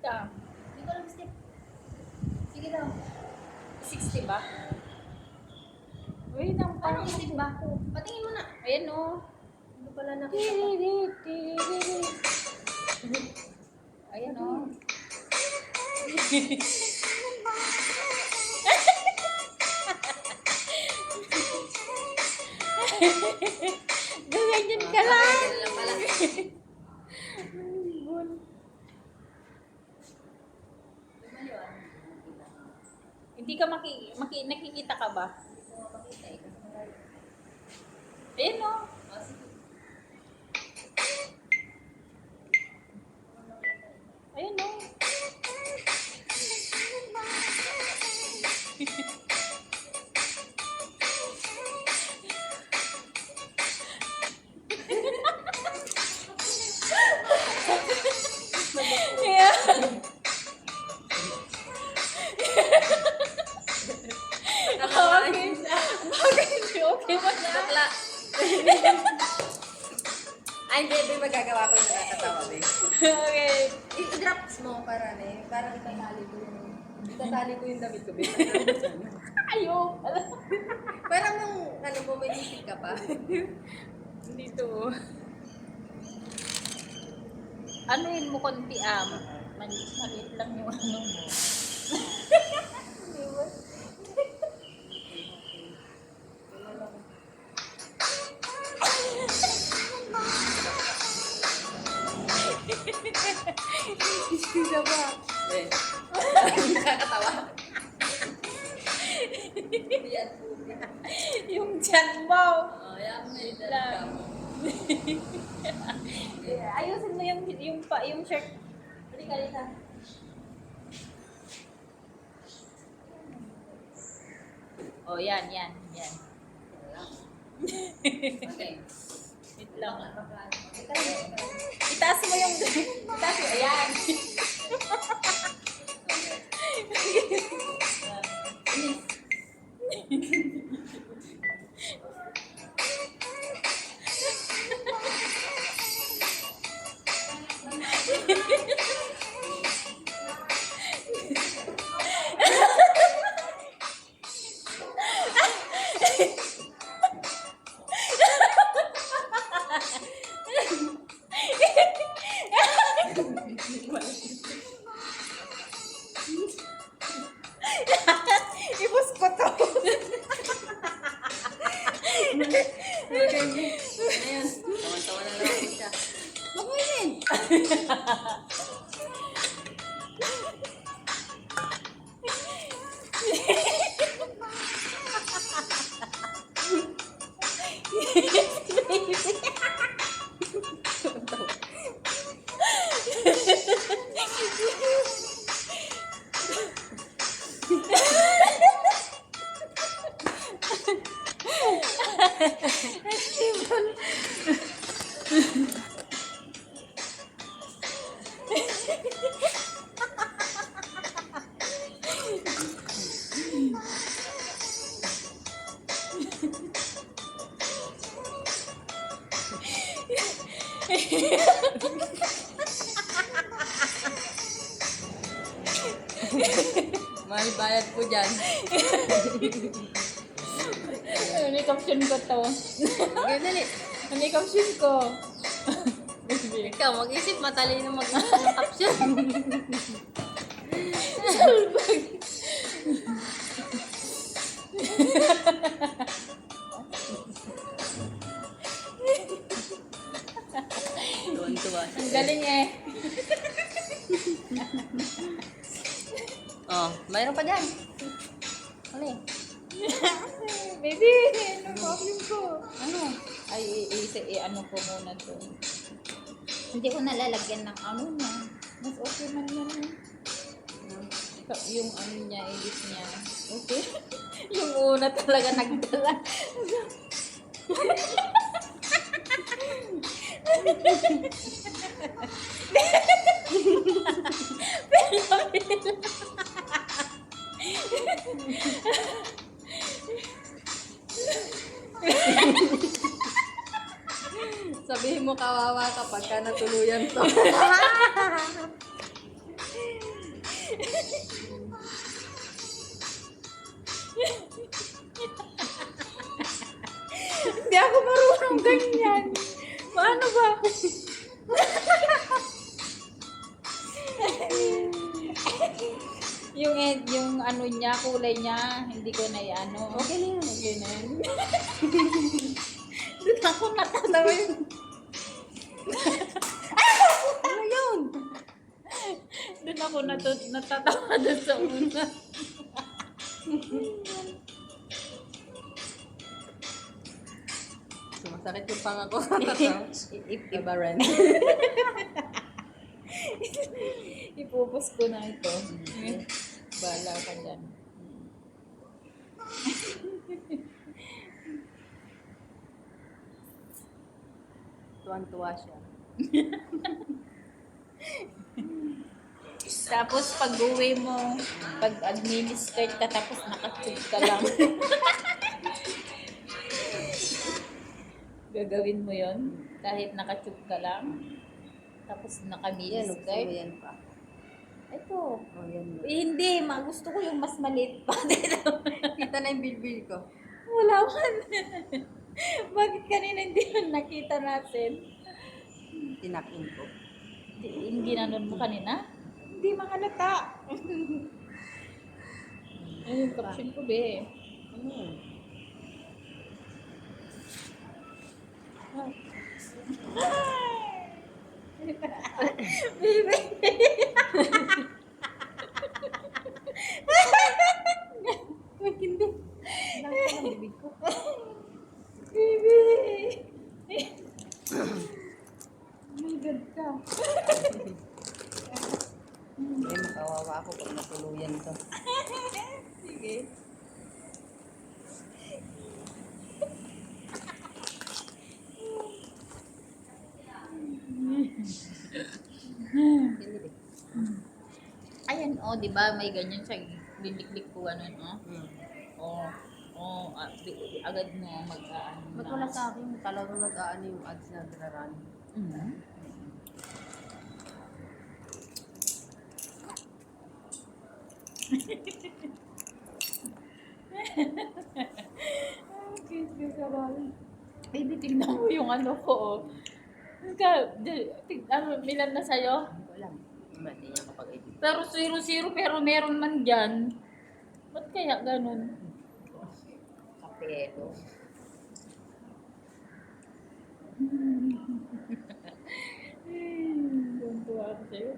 ka. Hindi ko alam step. Sige daw. 60 ba? Uy, nang Anong step ba? Patingin mo na. Ayan o. Hindi pala nakita pa. Ayan o. Ganyan ka lang. Ganun lang pala. Hindi ka nakikita ka ba? Hindi ko makita eh. Kasi malayo. Ayan o. Sige. Ayan o. Yeah. Okay. Okay mo na. Bakla. Ay, hindi magagawa ko yung nakakatawa, babe. Okay. I-drops mo para parang itatali ko yung damit ko, babe. Ayaw. Parang nung, mo, may isip ka pa. Dito. Ano yun mo konti maliit lang yung ano mo. Di ba? Isa ba? Eh. Nakakatawa. Yan. Yung tiyan mo. Oh, yan. May Lang. Ayusin mo yung shirt. Balik ka dito. Oh, yan. Okay. Wait lang. Bakla. Itaas mo yung... Ayan. Ibus ko to. Ayan. Tawan-tawa na lang ako siya. Makunin! Mahal bayad po dyan. Ano yung caption ko to? Okay, dali. Ano yung caption ko? Ikaw, mag-isip, matalino mag-isip ng caption. Tuwan-tuwa. Ang galing eh. Oh, mayroon pa dyan. Ano eh? Baby, ano problem ko? Ano? Ay, ano ko muna to. Hindi ko nalalagyan ng ano niya. Mas okay man yan eh. Yung ano niya, edit niya. Okay? Yung una talaga nagdala. Sabihin mo kawawa kapag ka natuluyan to. ba? yung ano niya, kulay niya, hindi ko na ano. Okay na yun. Okay na yun. Doon ako natatawa yun. Ano yun? Doon ako natatawa doon sa una. Sumasakit yung panga ko. Iba rin. Ipupos ko na ito. Bala ka dyan. Tuwan-tuwa siya. Tapos pag uwi mo, pag mini-skirt ka tapos nakatug ka lang. Gagawin mo yon kahit nakatug ka lang. Tapos Yan, gusto mo naka-mini-skirt. yan pa. Ito. Oh, yan. Hindi, gusto ko yung mas maliit pa dito. Kita na yung bilbil ko. Wala man. Bakit kanina hindi man nakita natin? Tinakin ko. Yung ginanon mo kanina? Hindi mahalata. Ayun yung caption ko, be. Hmm. Baby. Wag hindi. Ilang ko ng bibig ko. Baby. My God ka. Eh, makawawa ako pag natuluyan to. Sige. Pinili. Ayan, oh, di ba may ganyan siya. Liliklik ko ano, no? Hmm. Oh, agad mo mag-ano Ba't wala sa akin? Talagang nag-aano yung ads na nagrarun. Mhm. Baby, tignan mo yung ano ko, oh. Milan na sa'yo? Hindi ko alam. Hindi niya kapag-edit. Pero 0-0, pero meron man dyan. Ba't kaya ganun? Kapelo. Tuntua ako sa'yo.